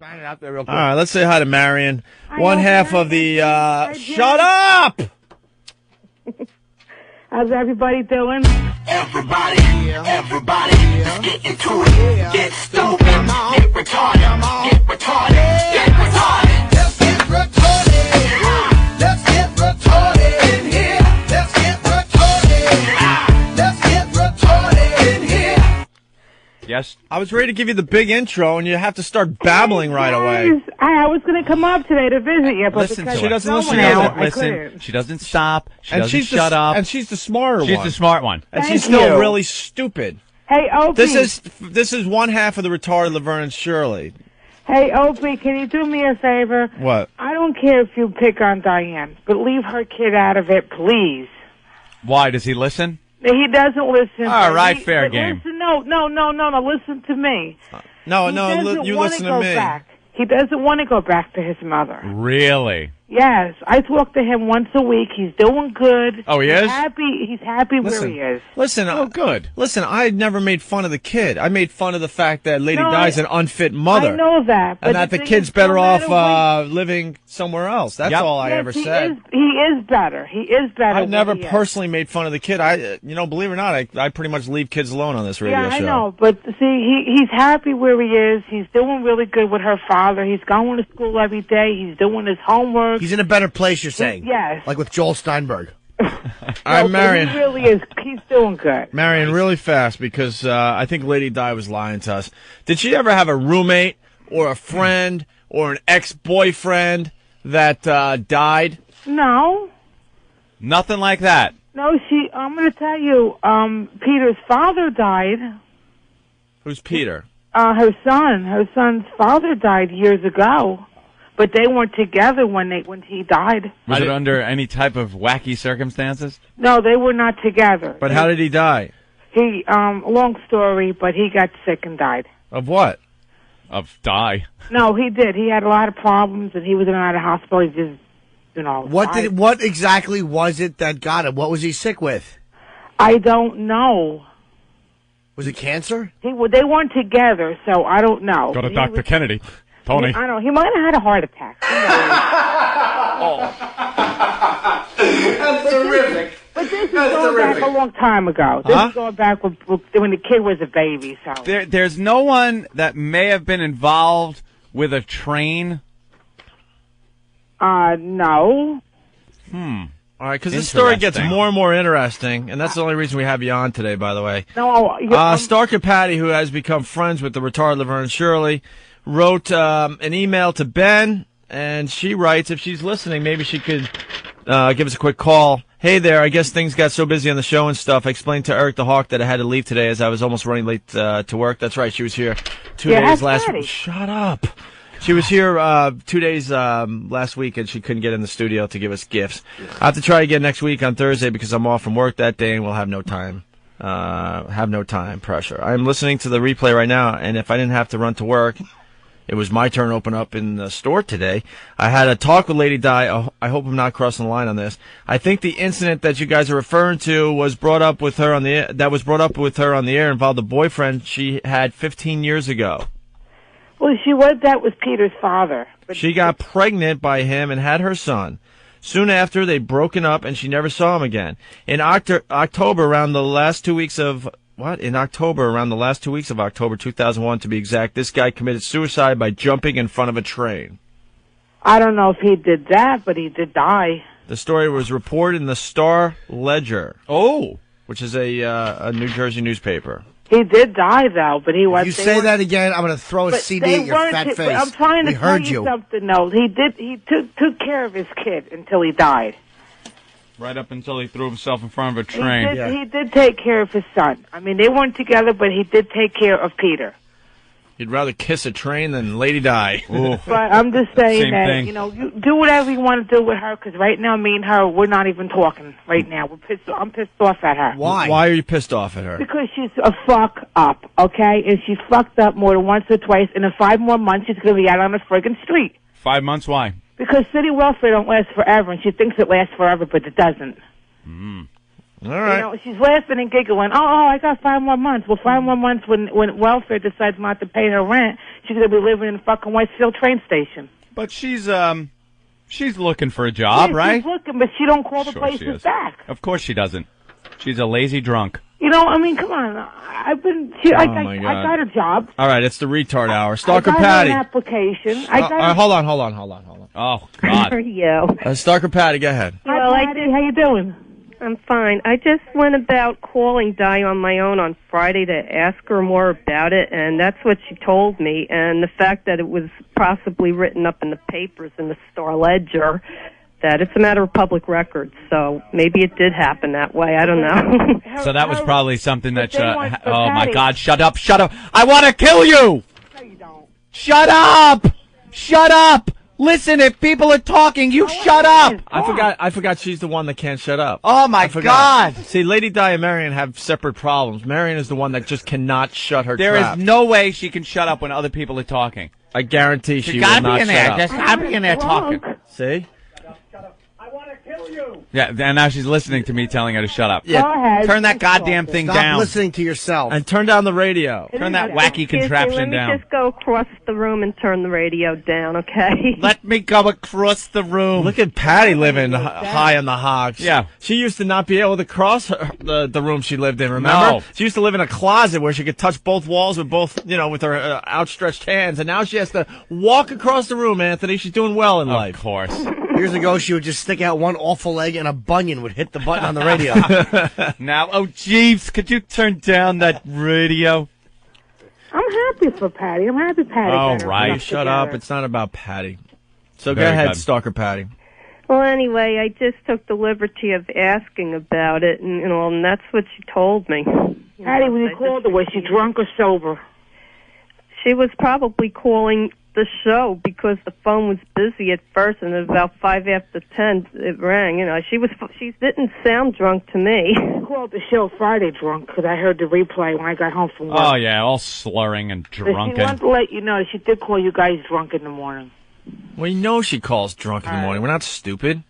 bang it out there real quick. All right, let's say hi to Marion. One half of the, shut up! How's everybody doing? Everybody, let's get into it. Get stupid, get retarded, get retarded, get retarded. Let's get retarded. Let's get retarded in here. Let's get retarded. Let's get retarded in here. Yes? I was ready to give you the big intro, and you have to start babbling right away. I was going to come up today to visit you, but Listen, because she doesn't listen to Listen, she doesn't stop. She doesn't shut up. And she's the smarter one. She's the smart one. And Thank she's still you. really stupid. Hey, Opie. This is one half of the retarded Laverne and Shirley. Hey, Opie, can you do me a favor? What? I don't care if you pick on Diane, but leave her kid out of it, please. Why? Does he listen? He doesn't listen. All right, fair game. Listen, no. Listen to me. No, He you listen to me. Back. He doesn't want to go back to his mother. Really? Yes, I talk to him once a week. He's doing good. Oh, he is? He's happy where he is. Listen. Oh, good. Listen, I never made fun of the kid. I made fun of the fact that Lady Di's an unfit mother. I know that. But And that the kid's better off living somewhere else. That's all I ever said. He is better. He is better. I've never personally made fun of the kid. Believe it or not, I pretty much leave kids alone on this radio show. Yeah, I know. But see, he's happy where he is. He's doing really good with her father. He's going to school every day. He's doing his homework. He's in a better place, you're saying? Yes. Like with Joel Steinberg. All right, Marion. He really is. He's doing good. Marion, really fast, because I think Lady Di was lying to us. Did she ever have a roommate or a friend or an ex-boyfriend that died? No. Nothing like that. No, I'm going to tell you, Peter's father died. Who's Peter? Her son's father died years ago, but they weren't together when he died. Was it under any type of wacky circumstances? No, they were not together. But how did he die? Long story, but he got sick and died. Of what? Of die. No, he did. He had a lot of problems, and he was in and out of hospital. He just, What exactly was it that got him? What was he sick with? I don't know. Was it cancer? They weren't together, so I don't know. Go to Dr. Kennedy. Tony. I don't know. He might have had a heart attack. That's terrific. But this is going back a long time ago. This is going back when the kid was a baby. So There's no one that may have been involved with a train? No. All right, because this story gets more and more interesting, and that's the only reason we have you on today, by the way. No. Stalker Patti, who has become friends with the retarded Laverne and Shirley, wrote an email to Ben, and she writes, if she's listening, maybe she could give us a quick call. Hey there, I guess things got so busy on the show and stuff. I explained to Eric the Hawk that I had to leave today as I was almost running late to work. That's right, she was here 2 days last week. Shut up. She was here 2 days last week, and she couldn't get in the studio to give us gifts. I have to try again next week on Thursday because I'm off from work that day and we'll have no time. Pressure. I'm listening to the replay right now, and if I didn't have to run to work, it was my turn to open up in the store today. I had a talk with Lady Di. I hope I'm not crossing the line on this. I think the incident that you guys are referring to was brought up with her on the air involved a boyfriend she had 15 years ago. Well, that was Peter's father. But she got pregnant by him and had her son. Soon after, they broken up, and she never saw him again. In October, around the last 2 weeks of October 2001, to be exact, this guy committed suicide by jumping in front of a train. I don't know if he did that, but he did die. The story was reported in the Star Ledger. Which is a New Jersey newspaper. He did die, though, but he was. If you say that again, I'm going to throw a CD at your fat face. I'm trying to tell you something, though. He took care of his kid until he died. Right up until he threw himself in front of a train. He did take care of his son. I mean, they weren't together, but he did take care of Peter. You'd rather kiss a train than Lady Di. But I'm just saying Same that, thing. you do whatever you want to do with her, because right now, me and her, we're not even talking right now. I'm pissed off at her. Why? Why are you pissed off at her? Because she's a fuck up, okay? And she's fucked up more than once or twice, and in 5 more months, she's going to be out on the friggin' street. 5 months, why? Because city welfare don't last forever, and she thinks it lasts forever, but it doesn't. All right. You know, she's laughing and giggling. Oh, I got 5 more months. Well, 5 more months when welfare decides not to pay her rent, she's going to be living in the fucking Westfield train station. But she's looking for a job, Yeah, right? She's looking, but she don't call the Sure she places is. back. Of course she doesn't. She's a lazy drunk. You know, I mean, come on. I got a job. All right, it's the retard hour. I Stalker got Patti. an application. All right, hold on. Oh, God. For you. Stalker Patti, go ahead. Hi, Patty. How you doing? I'm fine. I just went about calling Di on my own on Friday to ask her more about it, and that's what she told me. And the fact that it was possibly written up in the papers in the Star Ledger, that it's a matter of public record. So maybe it did happen that way. I don't know. So that was probably something that... want for oh, my Patty. God. Shut up. I want to kill you. No, you don't. Shut up. Listen, if people are talking, you shut up. I forgot she's the one that can't shut up. Oh, my I forgot. God. See, Lady Di and Marion have separate problems. Marion is the one that just cannot shut her There trap. is no way she can shut up when other people are talking. I guarantee she will gotta not be in shut there. up. Just gotta be in there talking. See? Yeah, and now she's listening to me telling her to shut up. Go ahead. Turn that goddamn thing Stop down. listening to yourself. And turn down the radio. Turn that wacky Excuse me, contraption let me down. just go across the room and turn the radio down, okay? Let me go across the room. Look at Patty living high on the hogs. Yeah. She used to not be able to cross the room she lived in, remember? No. She used to live in a closet where she could touch both walls with with her outstretched hands, and now she has to walk across the room, Anthony. She's doing well in life. Of course. Years ago, she would just stick out one awful leg and a bunion would hit the button on the radio. Now, oh, Jeeves, could you turn down that radio? I'm happy for Patty. I'm happy Patty. Oh, got her right. stuff Shut together. up. It's not about Patty. So Very go ahead, good. Stalker Patty. Well, anyway, I just took the liberty of asking about it, and that's what she told me. Patty, when you called her, was she drunk or sober? She was probably calling the show because the phone was busy at first, and at about 5 after 10 it rang. She didn't sound drunk to me. I called the show Friday drunk because I heard the replay when I got home from work. Oh, yeah, all slurring and But she wanted drunken. to let you know she did call you guys drunk in the morning. We know she calls drunk in the morning. We're not stupid.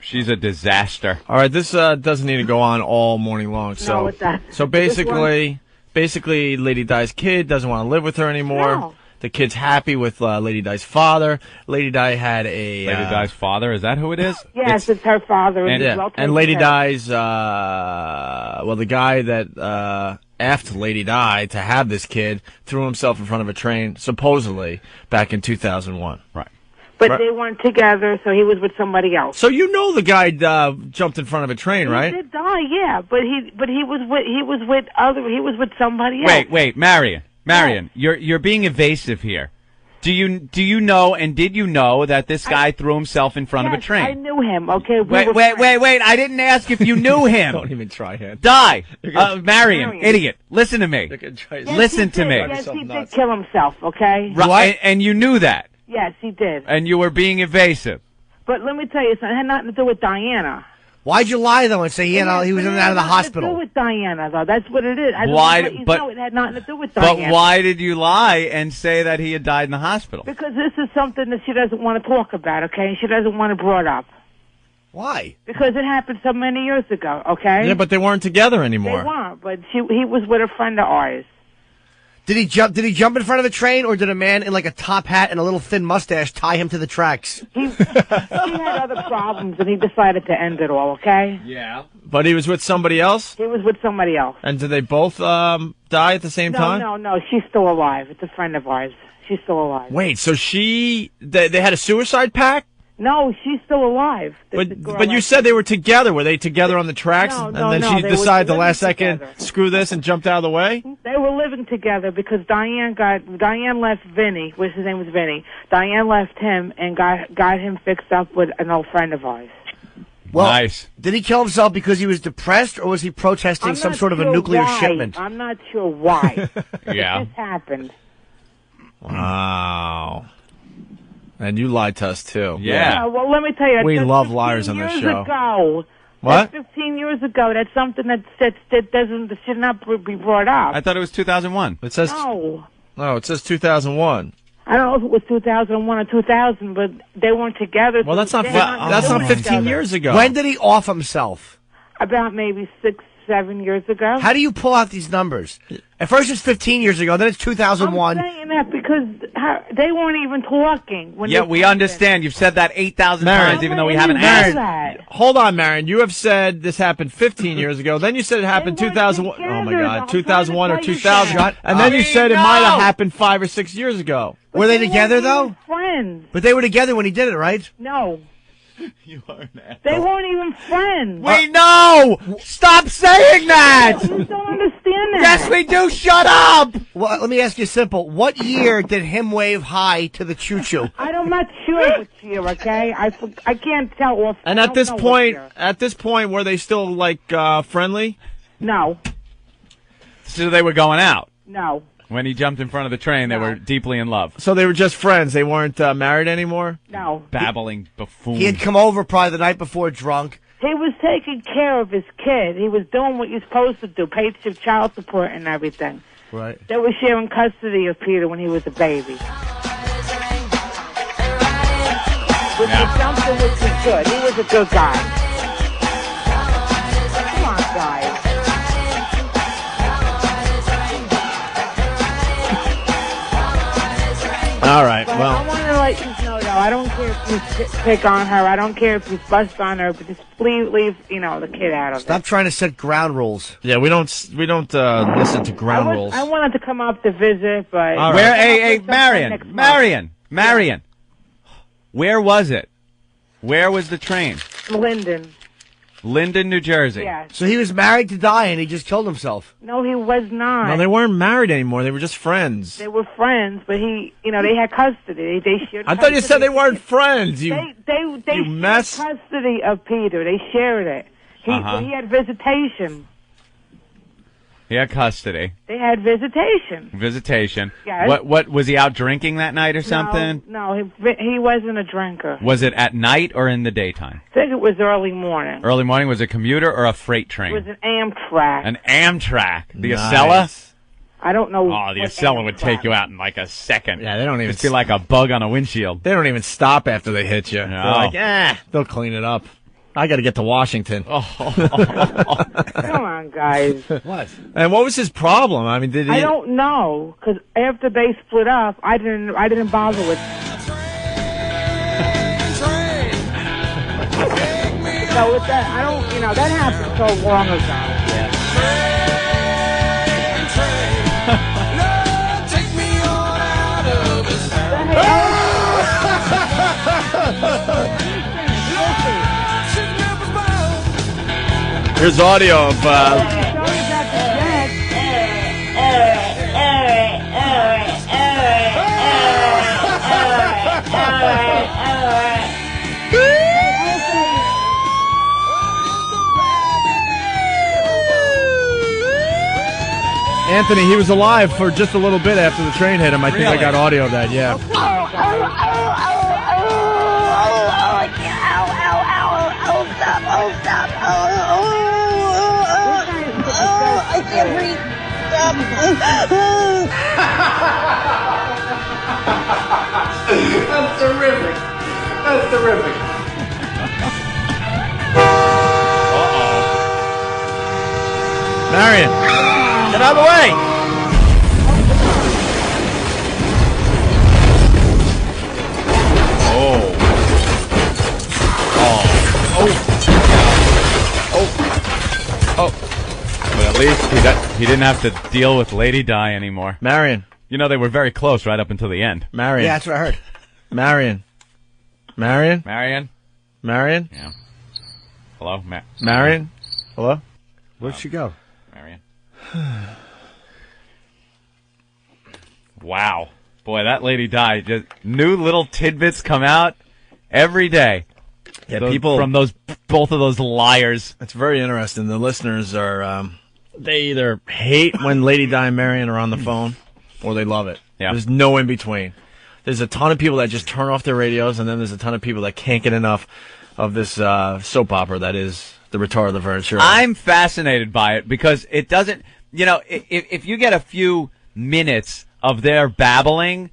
She's a disaster. All right, this doesn't need to go on all morning long. So, No, it doesn't. so basically, Lady Di's kid doesn't want to live with her anymore. No. The kid's happy with Lady Di's father. Lady Di had a Lady Di's father, is that who it is? Yes, it's her father. And- it's well taken and Lady care of. Di's the guy that effed Lady Di to have this kid threw himself in front of a train supposedly back in 2001. Right. But Right. they weren't together, so he was with somebody else. So you know the guy jumped in front of a train, right? He did die, yeah, but he was with somebody else. Wait, Marion, you're being evasive here. Do you know, and did you know that this guy threw himself in front of a Yes, train? I knew him. Okay. Wait, I didn't ask if you knew him. Don't even try, Ed. Die. Marion, Marion. idiot, listen to me. Yes, Listen he to did. me. Yes, he did kill himself. Okay. Right, and you knew that, Yes, he did. and you were being evasive. But let me tell you something. It had nothing to do with Diana. Why'd you lie, though, and say he was in and out of the It had nothing to do hospital? with Diana, though. That's what it is. I just Why- want to let you but- know it had nothing to do with But Diana. why did you lie and say that he had died in the hospital? Because this is something that she doesn't want to talk about, okay? And she doesn't want it brought up. Why? Because it happened so many years ago, okay? Yeah, but they weren't together They anymore. weren't, but he was with a friend of ours. Did he jump in front of a train, or did a man in like a top hat and a little thin mustache tie him to the tracks? He had other problems, and he decided to end it all, okay? Yeah. But he was with somebody else? He was with somebody else. And did they both die at the same time? No, she's still alive. It's a friend of ours. She's still alive. Wait, so they had a suicide pact? No, she's still alive. But you said they were together. Were they together on the tracks? No, and no, then no, she they were decided the living last second, together. screw this, and jumped out of the way? They were living together because Diane left Vinny, which his name was Vinny. Diane left him and got him fixed up with an old friend of ours. Well, Nice. Did he kill himself because he was depressed, or was he protesting I'm some not sort of a sure nuclear why. shipment? I'm not sure why. Yeah. This happened. Wow. And you lied to us, too. Yeah. Well, let me tell you. We that's love 15 liars on this years show. Ago, What? That's 15 years ago. That's something that should not be brought up. I thought it was 2001. It says No. no. It says 2001. I don't know if it was 2001 or 2000, but they weren't together. Well, that's not They had nothing to that's do not with 15 each other. years ago. When did he off himself? About maybe 6, 7 years ago. How do you pull out these numbers? At first it's 15 years ago, then it's 2001. I'm saying that because they weren't even talking. When Yeah, this we happened. understand. You've said that 8,000 Marion. times, even though we How haven't many asked. years that? Hold on, Marion. You have said this happened 15 years ago. Then you said it happened They weren't 2001. Oh my together. God, I'm 2001 or trying to tell you 2000. that. And then you said it might have No. happened 5 or 6 years ago. Were they But together, weren't though? even friends. But they were together when he did it, right? No. You are an asshole. They weren't even friends. We know! Stop saying that! You just don't understand that. Yes, we do! Shut up! Well, let me ask you simple. What year did him wave hi to the choo-choo? I'm not sure which year, okay? I can't tell off. And I at don't this know what point, year. were they still like friendly? No. So they were going out. No. When he jumped in front of the train, they were deeply in love. So they were just friends. They weren't married anymore. No. Babbling buffoon. He had come over probably the night before drunk. He was taking care of his kid. He was doing what you're supposed to do, paid some child support and everything. Right. They were sharing custody of Peter when he was a baby. Which was something which was good. He was a good guy. Come on, guys. All right. But I Well, want to let you know, though, I don't care if you pick on her. I don't care if you bust on her, but just please leave, the kid out of Stop it. trying to set ground rules. yeah, we don't listen to ground rules. I wanted to come up to visit, but... All right. Where, I'll hey, pick sometime next Marion, month. Marion. Where was it? Where was the train? Linden. Linden, New Jersey. Yes. So he was married to die and he just killed himself. No, he was not. No, they weren't married anymore. They were just friends. They were friends, but they had custody. They shared. I thought you said custody. they weren't friends. You They you shared mess. custody of Peter. They shared it. He had visitation. He had custody. They had visitation. Visitation. Yes. What was he out drinking that night or something? No, he wasn't a drinker. Was it at night or in the daytime? I think it was early morning. Early morning. Was it a commuter or a freight It train? was an Amtrak. An Amtrak. The Nice. Acela? I don't know. Oh, the what Acela would Amtrak. take you out in like a second. Yeah, they don't even. It'd be like a bug on a windshield. They don't even stop after they hit you. No. They're like, they'll clean it up. I got to get to Washington. Come on, guys. What? And what was his problem? I mean, did he? I don't know, because after they split up, I didn't bother with. So with that, I don't. That happened so long ago. Here's audio of. Sorry about the jet. Anthony, he was alive for just a little bit after the train hit him. I think I Really? got audio of that. Yeah. I can't breathe. That's terrific. That's terrific. Marion, get out of the way. But at least he didn't have to deal with Lady Di anymore. Marion, They were very close right up until the end. Marion. Yeah, that's what I heard. Marion. Marion? Marion? Marion? Yeah. Hello? Marion? Hello? Where'd she go? Marion? Wow. Boy, that Lady Di. Just new little tidbits come out every day. Yeah, people from both of those liars. It's very interesting. The listeners are they either hate when Lady Di and Marion are on the phone, or they love it. Yeah. There's no in between. There's a ton of people that just turn off their radios, and then there's a ton of people that can't get enough of this soap opera that is The Return of Laverne Shirley. I'm fascinated by it because it doesn't. If you get a few minutes of their babbling,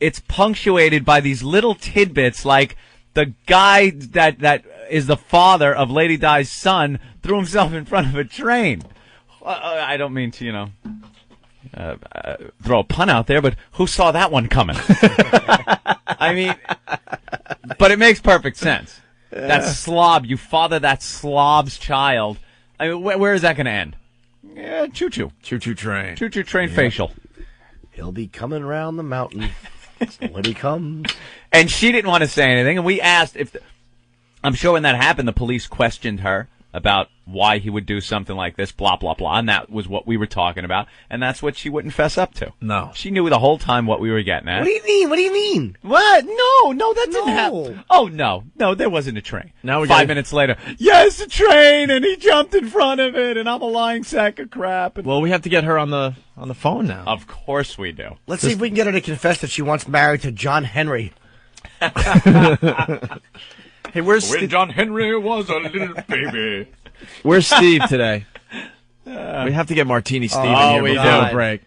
it's punctuated by these little tidbits like the guy that is the father of Lady Di's son threw himself in front of a train. I don't mean to, throw a pun out there, but who saw that one coming? I mean, but it makes perfect sense. That slob, you father that slob's child. I mean, where is that going to end? Yeah, choo-choo. Choo-choo train. Choo-choo train facial. He'll be coming round the mountain. When he comes. And she didn't want to say anything, and we asked if... I'm sure when that happened, the police questioned her about why he would do something like this, blah, blah, blah, and that was what we were talking about, and that's what she wouldn't fess up to. No. She knew the whole time what we were getting at. What do you mean? What do you mean? What? No, that didn't No. happen. Oh, no, there wasn't a train. Now we 5 gotta- minutes later, yes, a train, and he jumped in front of it, and I'm a lying sack of crap. And Well, we have to get her on the phone now. of course we do. Let's see if we can get her to confess that she wants married to John Henry. Hey, where's John Henry was a little baby. Where's Steve today? We have to get Martini Steve in here we before do. the break.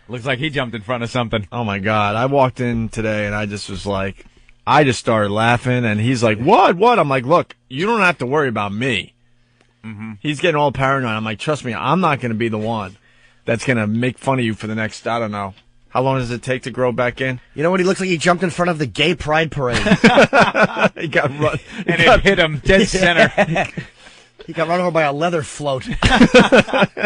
Looks like he jumped in front of something. Oh my God! I walked in today and I just was like, I just started laughing, and he's like, "What? I'm like, look, you don't have to worry about me." Mm-hmm. He's getting all paranoid. I'm like, trust me, I'm not going to be the one that's going to make fun of you for the next, I don't know. How long does it take to grow back in? You know what? He looks like he jumped in front of the gay pride parade. He got run. And it hit him dead center. He got run over by a leather float.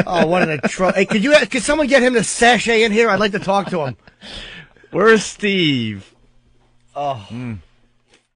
Oh, what an atrocity. Hey, could someone get him to sashay in here? I'd like to talk to him. Where's Steve? Oh.